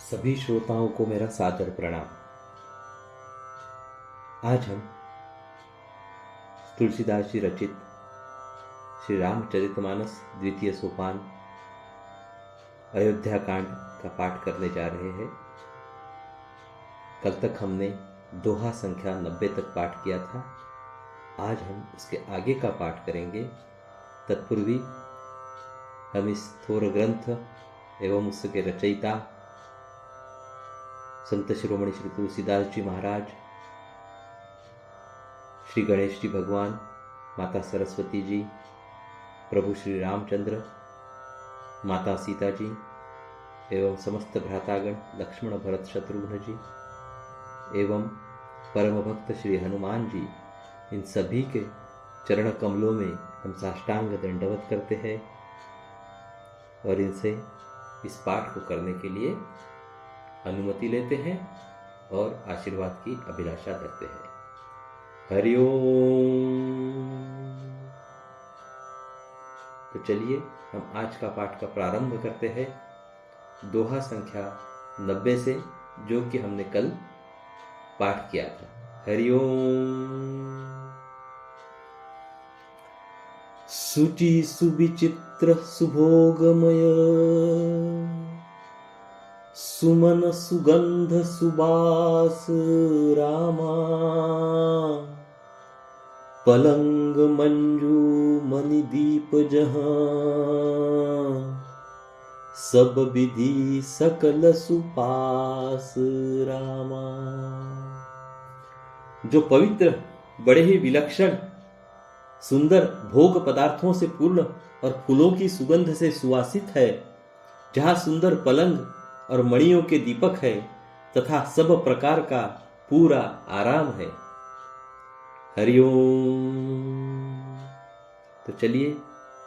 सभी श्रोताओं को मेरा सादर प्रणाम। आज हम तुलसीदास जी रचित श्री रामचरितमानस द्वितीय सोपान अयोध्या कांड का पाठ करने जा रहे हैं। कल तक हमने दोहा संख्या 90 तक पाठ किया था। आज हम उसके आगे का पाठ करेंगे। तत्पूर्वी हम इस थोर ग्रंथ एवं उसके रचयिता संत शिरोमणि श्री तुलसीदास जी महाराज, श्री गणेश जी भगवान, माता सरस्वती जी, प्रभु श्री रामचंद्र, माता सीता जी एवं समस्त भ्रातागण लक्ष्मण भरत शत्रुघ्न जी एवं परम भक्त श्री हनुमान जी, इन सभी के चरण कमलों में हम साष्टांग दंडवत करते हैं और इनसे इस पाठ को करने के लिए अनुमति लेते हैं और आशीर्वाद की अभिलाषा करते हैं। हरि ओम। तो चलिए हम आज का पाठ का प्रारंभ करते हैं दोहा संख्या 90 से, जो कि हमने कल पाठ किया था। हरि ओम। सुचि सुविचित्र सुभोगमय, सुमन सुगंध सुबास रामा, पलंग मंजू मणिदीप जहां, सब विधि सकल सुपास रामा। जो पवित्र, बड़े ही विलक्षण, सुंदर भोग पदार्थों से पूर्ण और फूलों की सुगंध से सुवासित है, जहां सुंदर पलंग और मणियों के दीपक है तथा सब प्रकार का पूरा आराम है। हरिओम। तो चलिए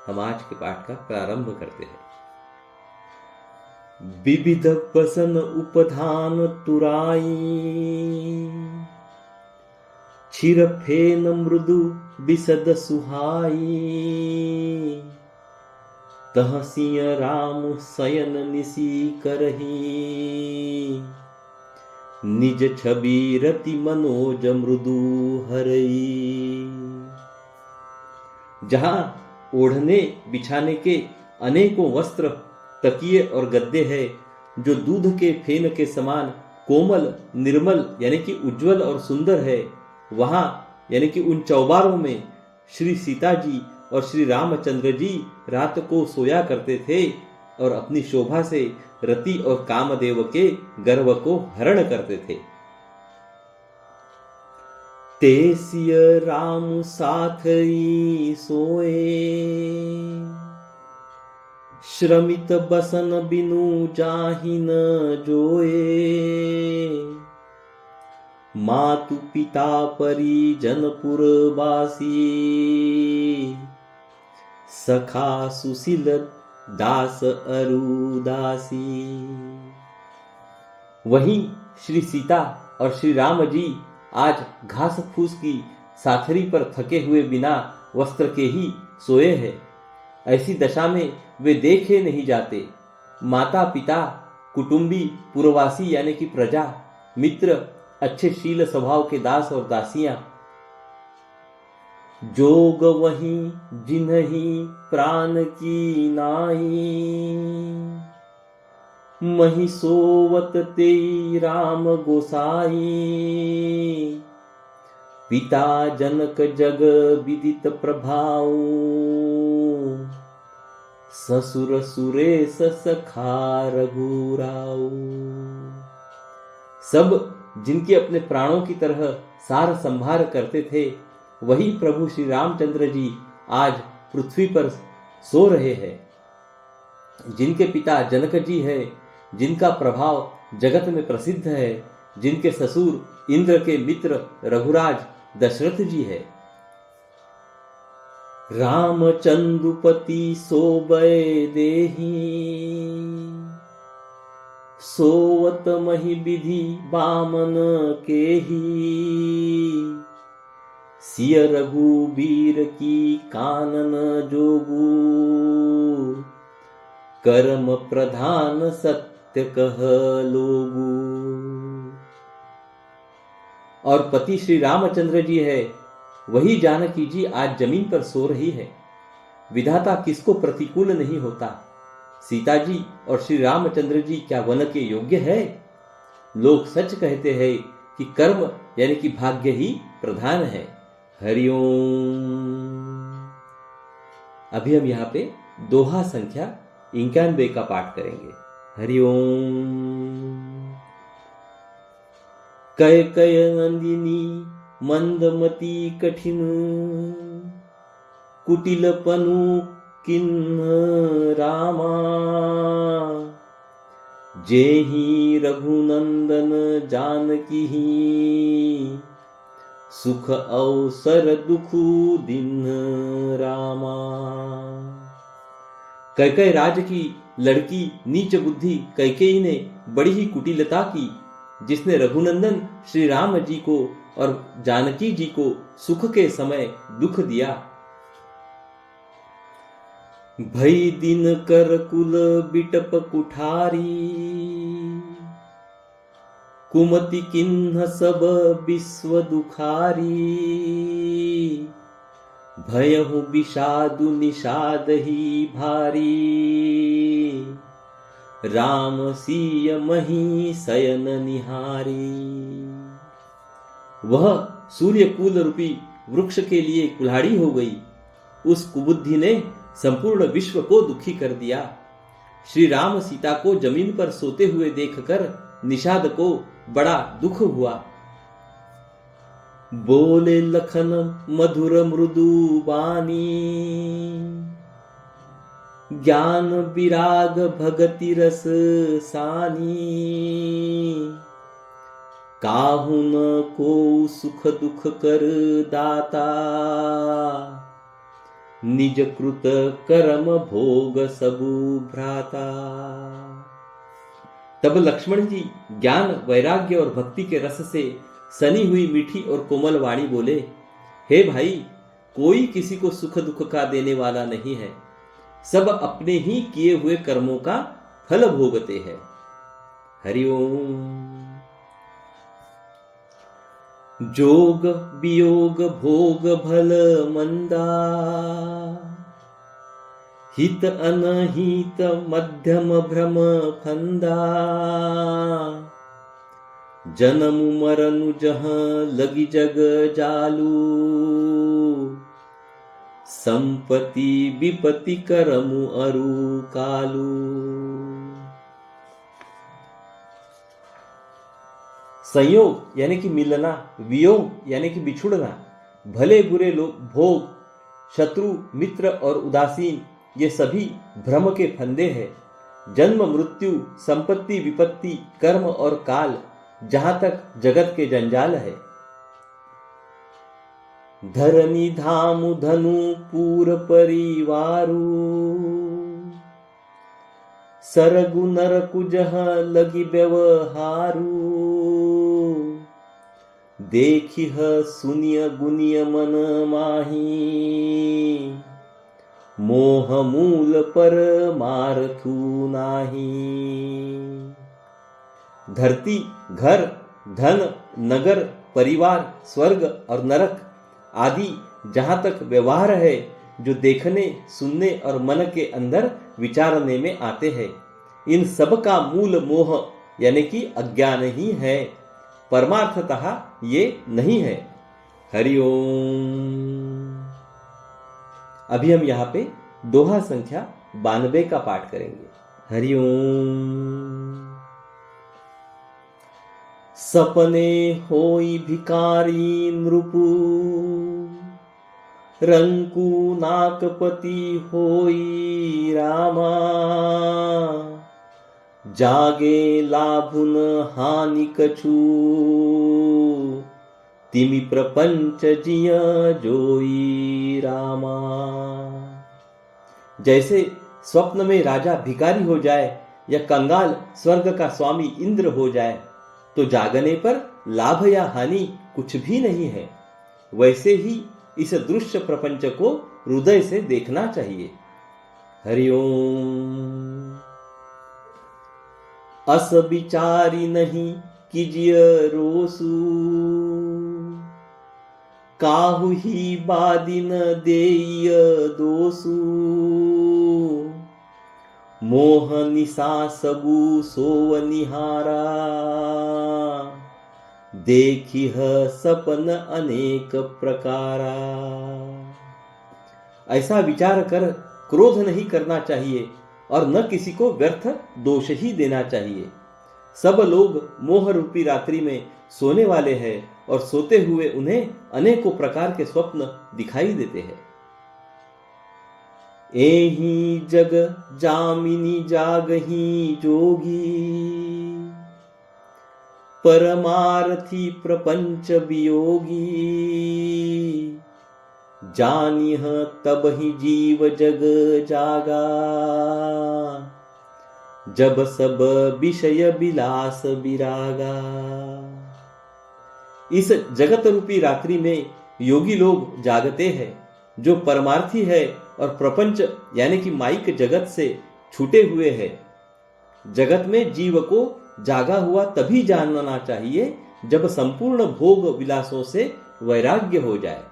हम आज के पाठ का प्रारंभ करते हैं। विविध बसन उपधान तुराई, क्षीर फेन मृदु विशद सुहाई, तह सिंह राम शयन निसी करही, निज छवि रति मनोज मृदु हरई। जहां ओढ़ने बिछाने के अनेकों वस्त्र, तकिए और गद्दे हैं, जो दूध के फेन के समान कोमल, निर्मल यानी कि उज्जवल और सुंदर है, वहां यानी कि उन चौबारों में श्री सीता जी और श्री रामचंद्र जी रात को सोया करते थे और अपनी शोभा से रति और कामदेव के गर्व को हरण करते थे। ते सिय राम साथई सोए, श्रमित बसन बिनु जाहि न जोए, मातु पिता परिजन पुरवासी, सखा सुशील दास अरुदासी। वहीं श्री सीता और श्री राम जी आज घास फूस की साथरी पर थके हुए बिना वस्त्र के ही सोए हैं। ऐसी दशा में वे देखे नहीं जाते। माता पिता, कुटुंबी, पुरवासी यानी कि प्रजा, मित्र, अच्छे शील स्वभाव के दास और दासियां, जोग वहीं जिन्हीं प्राण की नाई, मही सोवत तेई राम गोसाई, पिता जनक जग विदित प्रभाव, ससुर सुरेश सखा रघुराऊ। सब जिनके अपने प्राणों की तरह सार संभार करते थे, वही प्रभु श्री रामचंद्र जी आज पृथ्वी पर सो रहे हैं। जिनके पिता जनक जी है, जिनका प्रभाव जगत में प्रसिद्ध है, जिनके ससुर इंद्र के मित्र रघुराज दशरथ जी है। रामचंद्रपति सोबय देही, सोवत मही विधि बामन केही, सिय रघुबीर की कानन जोगू, कर्म प्रधान सत्य सत्य कह लोगू। और पति श्री रामचंद्र जी है, वही जानकी जी आज जमीन पर सो रही है। विधाता किसको प्रतिकूल नहीं होता। सीता जी और श्री रामचंद्र जी क्या वन के योग्य है? लोग सच कहते हैं कि कर्म यानी कि भाग्य ही प्रधान है। हरिओम। अभी हम यहाँ पे दोहा संख्या 91 का पाठ करेंगे। हरिओम। कैकय नंदिनी मंदमती कठिन, कुटिलपनु किन्ह रामा। जेहि रघुनंदन जानकी, सुख अवसर दुखु दिन रामा। कैकेयी राज की लड़की नीच बुद्धि कैकेयी ने बड़ी ही कुटिलता की, जिसने रघुनंदन श्री राम जी को और जानकी जी को सुख के समय दुख दिया। भई दिन कर कुल बिटप कुठारी, कुमति किन्ह सब विश्व दुखारी। भयहु विषादु निषाद ही भारी, राम सीय मही शयन निहारी। वह सूर्यकुल रूपी वृक्ष के लिए कुल्हाड़ी हो गई। उस कुबुद्धि ने संपूर्ण विश्व को दुखी कर दिया। श्री राम सीता को जमीन पर सोते हुए देखकर निषाद को बड़ा दुख हुआ। बोले लखन मधुर मृदु बानी, ज्ञान विराग भगति रस सानी। काहू न को सुख दुख कर दाता, निज कृत कर्म भोग सबु भ्राता। तब लक्ष्मण जी ज्ञान वैराग्य और भक्ति के रस से सनी हुई मीठी और कोमल वाणी बोले, हे भाई, कोई किसी को सुख दुख का देने वाला नहीं है। सब अपने ही किए हुए कर्मों का फल भोगते हैं। हरिओम। जोग वियोग भोग भल मंदा, हित अनहित मध्यम भ्रम फंदा। जन्म मरनु जहाँ लगी जग जालू, संपत्ति विपत्ति करमु अरु कालू। संयोग यानी कि मिलना, वियोग यानी कि बिछुड़ना, भले बुरे लोग, भोग, शत्रु, मित्र और उदासीन, ये सभी भ्रम के फंदे हैं। जन्म मृत्यु, संपत्ति विपत्ति, कर्म और काल, जहां तक जगत के जंजाल है। धरनी धामु धनु पूर परिवारू, सरगु नरकु जहाँ लगी व्यवहारू। देखिह सुनिय गुनिय मन माही, मोह मूल पर मारथू नाही। धरती, घर, धन, नगर, परिवार, स्वर्ग और नरक आदि जहां तक व्यवहार है, जो देखने, सुनने और मन के अंदर विचारने में आते हैं, इन सब का मूल मोह यानी कि अज्ञान ही है। परमार्थतः ये नहीं है। हरिओम। अभी हम यहाँ पे दोहा संख्या 92 का पाठ करेंगे। हरिओम। सपने होई भिकारी नृपु, रंकु नाकपति होई रामा। जागे लाभुन हानि कछु, तिमि प्रपंच जिया जोई रामा। जैसे स्वप्न में राजा भिखारी हो जाए या कंगाल स्वर्ग का स्वामी इंद्र हो जाए, तो जागने पर लाभ या हानि कुछ भी नहीं है। वैसे ही इस दृश्य प्रपंच को हृदय से देखना चाहिए। हरिओम। अस बिचारी नहीं कीजिय रोसु, काहू ही बादिन देय दोसु, मोह निसा सबू सोव निहारा, देखिह सपन अनेक प्रकारा। ऐसा विचार कर क्रोध नहीं करना चाहिए और न किसी को व्यर्थ दोष ही देना चाहिए। सब लोग मोह रूपी रात्रि में सोने वाले हैं और सोते हुए उन्हें अनेकों प्रकार के स्वप्न दिखाई देते हैं। एहि जग जामिनी जागही जोगी, परमार्थी प्रपंच वियोगी, जानिह तब ही जीव जग जागा, जब सब विषय विलास विरागा। इस जगत रूपी रात्रि में योगी लोग जागते हैं, जो परमार्थी है और प्रपंच यानी कि माइक जगत से छूटे हुए हैं। जगत में जीव को जागा हुआ तभी जानना चाहिए जब संपूर्ण भोग विलासों से वैराग्य हो जाए।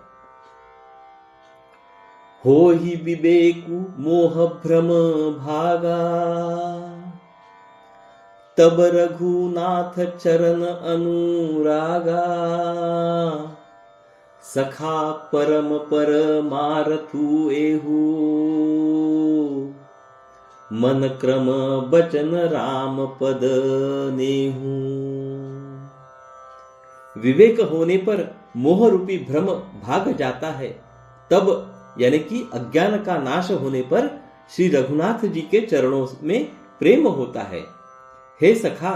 हो ही विवेकु मोह भ्रम भागा, तब रघुनाथ चरण अनुरागा, सखा परम परमारथु एहू, मन क्रम बचन राम पद नेहू। विवेक होने पर मोह रूपी भ्रम भाग जाता है। तब यानी कि अज्ञान का नाश होने पर श्री रघुनाथ जी के चरणों में प्रेम होता है। हे सखा,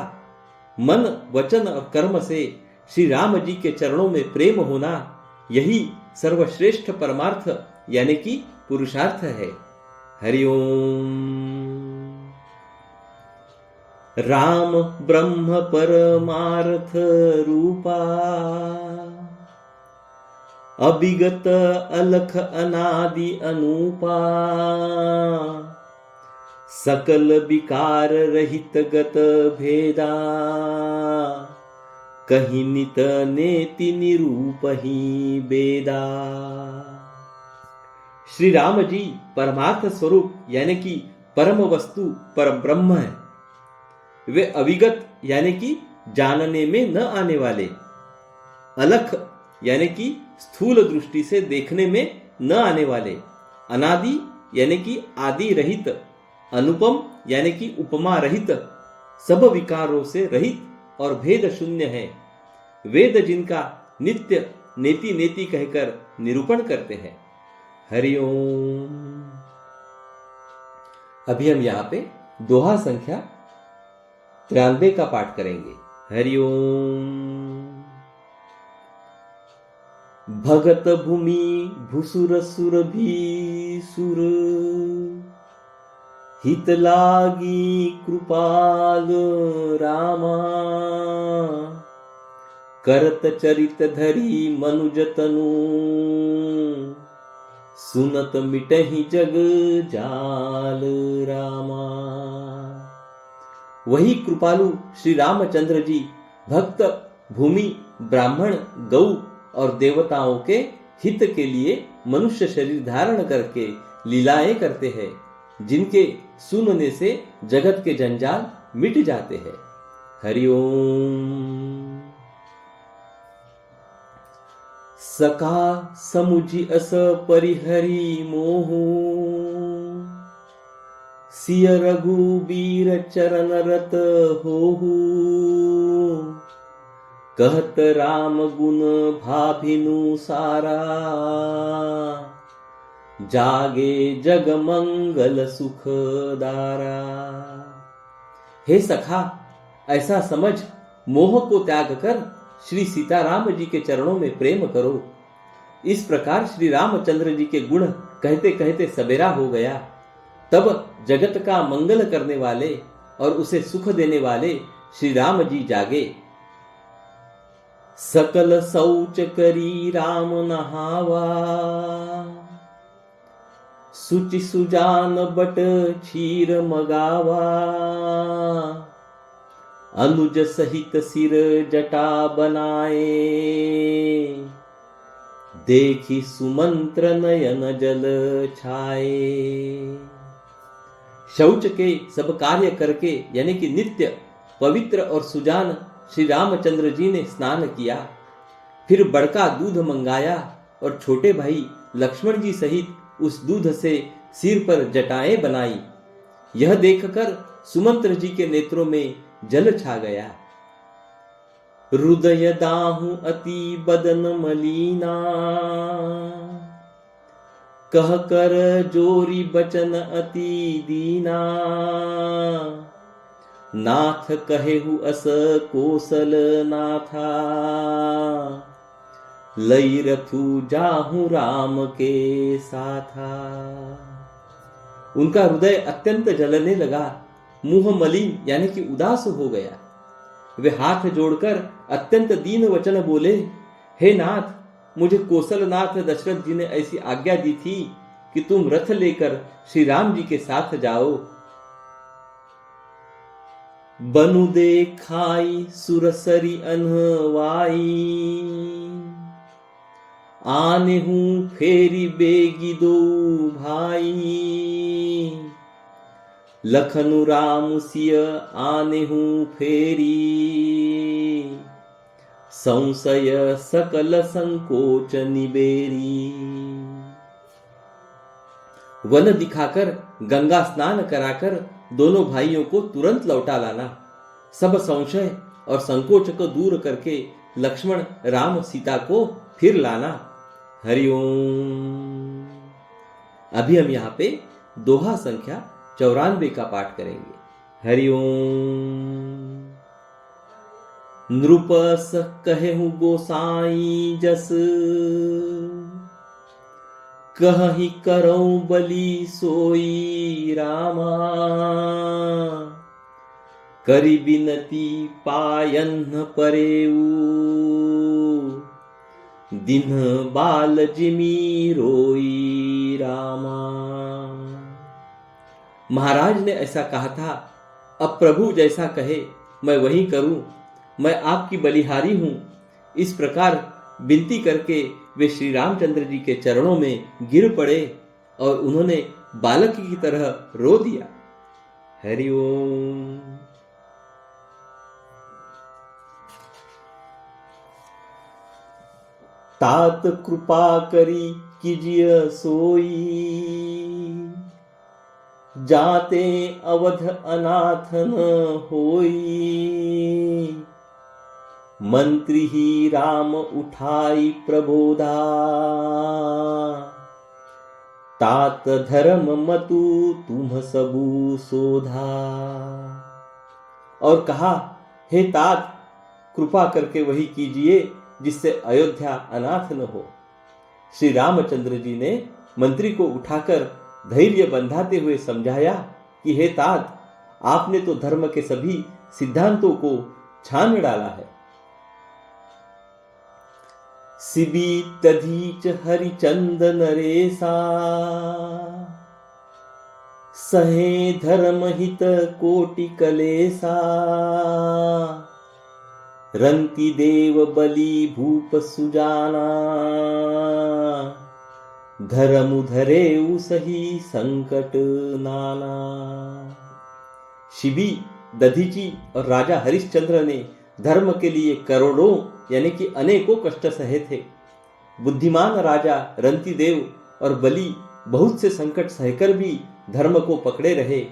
मन वचन और कर्म से श्री राम जी के चरणों में प्रेम होना, यही सर्वश्रेष्ठ परमार्थ यानी कि पुरुषार्थ है। हरिओम। राम ब्रह्म परमार्थ रूपा, अभिगत अलख अनादि अनूपा, सकल विकार रहित गत भेदा, कहीं नित नेति निरूप ही बेदा। श्री राम जी परमार्थ स्वरूप यानी कि परम वस्तु परम ब्रह्म है। वे अविगत यानी कि जानने में न आने वाले, अलख यानी कि स्थूल दृष्टि से देखने में न आने वाले, अनादि यानी कि आदि रहित, अनुपम यानी कि उपमा रहित, सब विकारों से रहित और भेद शून्य है। वेद जिनका नित्य नेति नेति कहकर निरूपण करते हैं। हरिओम। अभी हम यहाँ पे दोहा संख्या 93 का पाठ करेंगे। हरिओम। भगत भूमि भूसुर सुर भी सुर, हित लागी कृपाल रामा, करत चरित धरी मनुज तनु, सुनत मिटहि जग जाल रामा। वही कृपालु श्री रामचंद्र जी भक्त, भूमि, ब्राह्मण, गौ और देवताओं के हित के लिए मनुष्य शरीर धारण करके लीलाएं करते हैं, जिनके सुनने से जगत के जंजाल मिट जाते हैं। हरिओम। सका समुझि अस परिहरि मोहु, सिय रघुबीर चरण रत होहु, कहत राम गुण भाभिनु सारा, जागे जग मंगल सुखदारा। हे सखा, ऐसा समझ मोह को त्याग कर श्री सीताराम जी के चरणों में प्रेम करो। इस प्रकार श्री रामचंद्र जी के गुण कहते कहते सवेरा हो गया। तब जगत का मंगल करने वाले और उसे सुख देने वाले श्री राम जी जागे। सकल शौच करी राम नहावा, सुचि सुजान बट क्षीर मगावा, अनुज सहित सिर जटा बनाए, देखी सुमंत्र नयन जल छाए। शौच के सब कार्य करके यानी कि नित्य पवित्र और सुजान श्री रामचंद्र जी ने स्नान किया, फिर बड़का दूध मंगाया और छोटे भाई लक्ष्मण जी सहित उस दूध से सिर पर जटाएं बनाई। यह देखकर सुमंत्र जी के नेत्रों में जल छा गया। हृदय दाहु अति बदन मलीना, कह कर जोरी बचन अति दीना। नाथ कहेहु अस कोसल नाथा, लई रथु जाहु राम के साथा। उनका हृदय अत्यंत जलने लगा, मुंह मलिन यानी कि उदास हो गया। वे हाथ जोड़कर अत्यंत दीन वचन बोले, हे नाथ, मुझे कौशलनाथ दशरथ जी ने ऐसी आज्ञा दी थी कि तुम रथ लेकर श्री राम जी के साथ जाओ। बनु देखाई सुरसरी अनवाई, आने हूं फेरी बेगी दो भाई। लखनु राम सिय आने हूं फेरी, संशय सकल संकोच निबेरी। वन दिखाकर गंगा स्नान कराकर दोनों भाइयों को तुरंत लौटा लाना। सब संशय और संकोच को दूर करके लक्ष्मण राम सीता को फिर लाना। हरिओम। अभी हम यहाँ पे दोहा संख्या 94 का पाठ करेंगे। हरिओम। नृपस कहेहु गोसाई जस, कहि करऊं बलि सोई रामा। करि बिनती पायन्ह परेऊ, दिन बाल जिमी रोई रामा। महाराज ने ऐसा कहा था, अब प्रभु जैसा कहे मैं वही करूं, मैं आपकी बलिहारी हूं। इस प्रकार विनती करके वे श्री रामचंद्र जी के चरणों में गिर पड़े और उन्होंने बालक की तरह रो दिया। हरिओम। तात कृपा करी कीजिए सोई, जाते अवध अनाथ न होई। मंत्री ही राम उठाई प्रबोधा, तात धर्म मतु तुम सबू सोधा। और कहा, हे तात, कृपा करके वही कीजिए जिससे अयोध्या अनाथ न हो। श्री रामचंद्र जी ने मंत्री को उठाकर धैर्य बंधाते हुए समझाया कि हे तात, आपने तो धर्म के सभी सिद्धांतों को छान डाला है। सिबी तधीच हरिचंद नरेसा, सहे धर्म हित कोटि कलेसा। रंति देव बलि भूप सुजाना, धर्म धरेउ सही संकट नाना। शिबी, दधीची और राजा हरिश्चंद्र ने धर्म के लिए करोड़ों यानी कि अनेकों कष्ट सहे थे। बुद्धिमान राजा रंतिदेव और बलि बहुत से संकट सहकर भी धर्म को पकड़े रहे।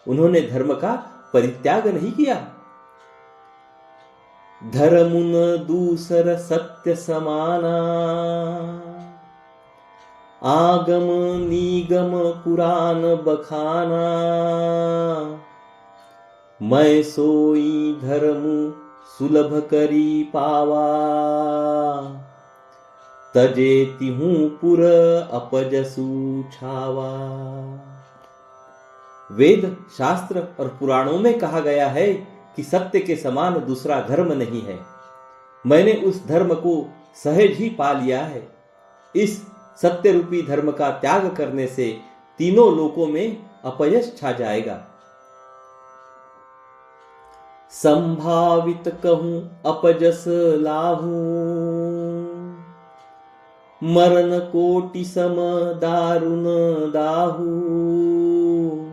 उन्होंने धर्म का परित्याग नहीं किया। धर्मुन दूसर सत्य समाना, आगम निगम पुराण बखाना। मैं सोई धर्म सुलभ करी पावा, तजेति हूं पुर अपजसु छावा। वेद, शास्त्र और पुराणों में कहा गया है कि सत्य के समान दूसरा धर्म नहीं है। मैंने उस धर्म को सहज ही पा लिया है। इस सत्य रूपी धर्म का त्याग करने से तीनों लोकों में अपयश छा जाएगा। संभावित कहूं अपजस लाहू, मरण कोटि सम दारुण दाहू।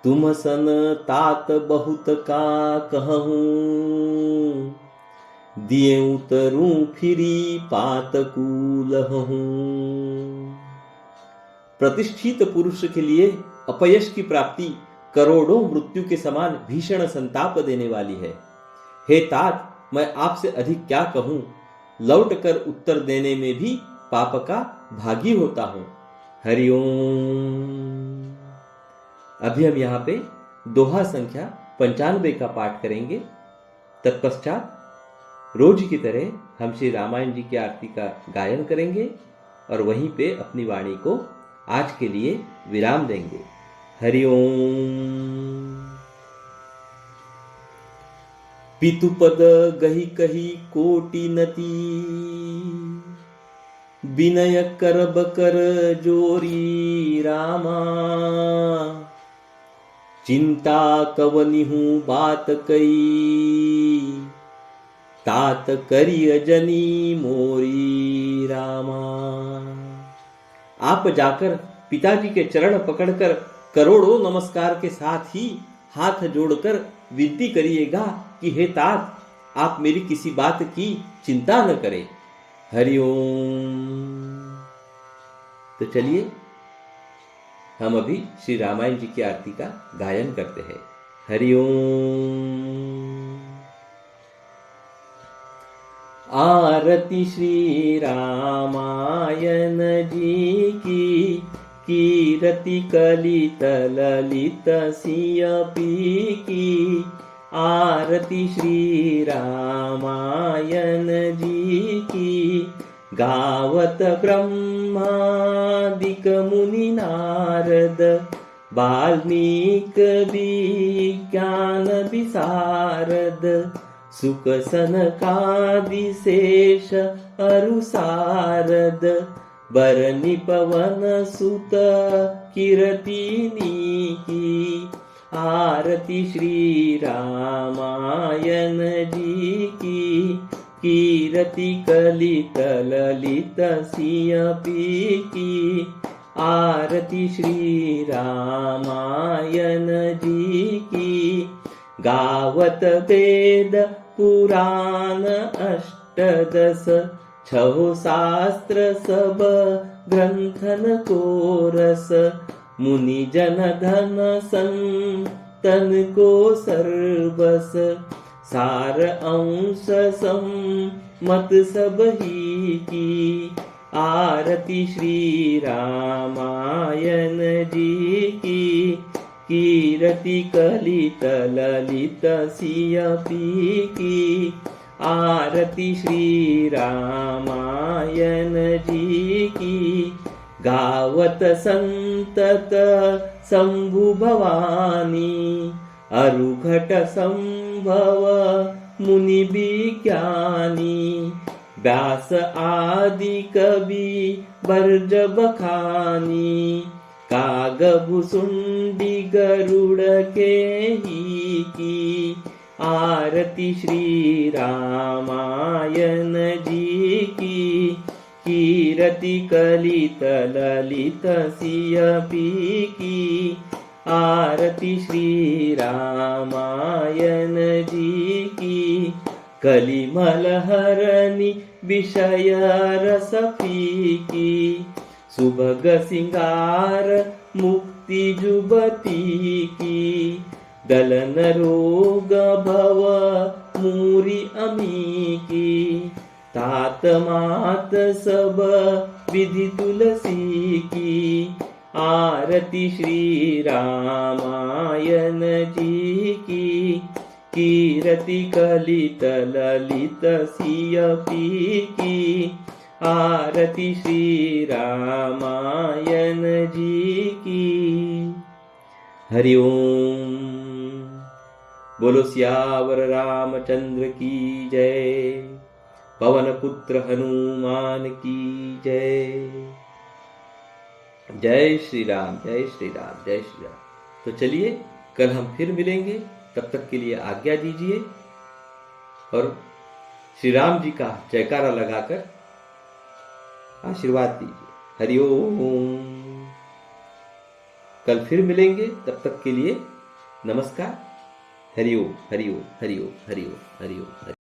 तुम सन तात बहुत का कहूं, दिए उतरूं फिरी पातकूल हूं। प्रतिष्ठित पुरुष के लिए अपयश की प्राप्ति करोड़ों मृत्यु के समान भीषण संताप देने वाली है। हे तात, मैं आपसे अधिक क्या कहूं, लौट कर उत्तर देने में भी पाप का भागी होता हूं। हरिओम। अभी हम यहाँ पे दोहा संख्या 95 का पाठ करेंगे। तत्पश्चात रोज की तरह हम श्री रामायण जी की आरती का गायन करेंगे और वहीं पे अपनी वाणी को आज के लिए विराम देंगे। हरिओम। पितुपद गही कही कोटि नति, विनय करब कर जोरी रामा। चिंता कवनी हूँ बात कई, तात करिय जनी मोरी रामा। आप जाकर पिताजी के चरण पकड़कर करोड़ों नमस्कार के साथ ही हाथ जोड़कर विनती करिएगा कि हे तात, आप मेरी किसी बात की चिंता न करें। हरिओम। तो चलिए हम अभी श्री रामायण जी की आरती का गायन करते हैं। हरिओम। आरती श्री रामायण जी की, कीरति कलित ललित सिय पी की। आरती श्री रामायण जी की, गावत ब्रह्मादिक मुनि नारद, वाल्मीक विज्ञान विशारद। सुख सनकादि शेष अरु सारद, बरनि पवन सुत कीरतिनी की। आरती श्री रामायण जी की, कीरति कलित ललित सिय पी की। आरती श्री रामायण जी की, गावत वेद पुराण अष्टदश। छहो शास्त्र सब ग्रंथन को रस, मुनि जन धन संतन को सर्वस। सार अंश मत सब ही की। आरती श्री रामायण जी की, कीरति कलित ललित सिय पी की। आरती श्री रामायण जी की, गावत संतत शंभु भवानी। अरुघट संभव मुनि विज्ञानी, व्यास आदि कवि बर्ज बखानी। काग भुसुंडी गरुड़ के ही की। आरती श्री रामायण जी की, कीरति कलित ललित सिय पी की। आरती श्री रामायण जी की, कलिमल हरनि विषय रस फीकी। सुभग सिंगार मुक्ति जुबती की। दलन रोग भव मूरी अमी की। तात मात सब विधि तुलसी की। आरती श्री रामायण जी की, कीरति कलित ललित सिय पी की। आरती श्री रामायण जी की। हरिओम। बोलो सियावर रामचंद्र की जय। पवन पुत्र हनुमान की जय। जय श्री राम, जय श्री राम, जय श्री राम। तो चलिए कल हम फिर मिलेंगे। तब तक के लिए आज्ञा दीजिए और श्री राम जी का जयकारा लगाकर आशीर्वाद दीजिए। हरिओम। कल फिर मिलेंगे, तब तक के लिए नमस्कार। हरिओम हरिओम हरिओम हरिओम हरिओम।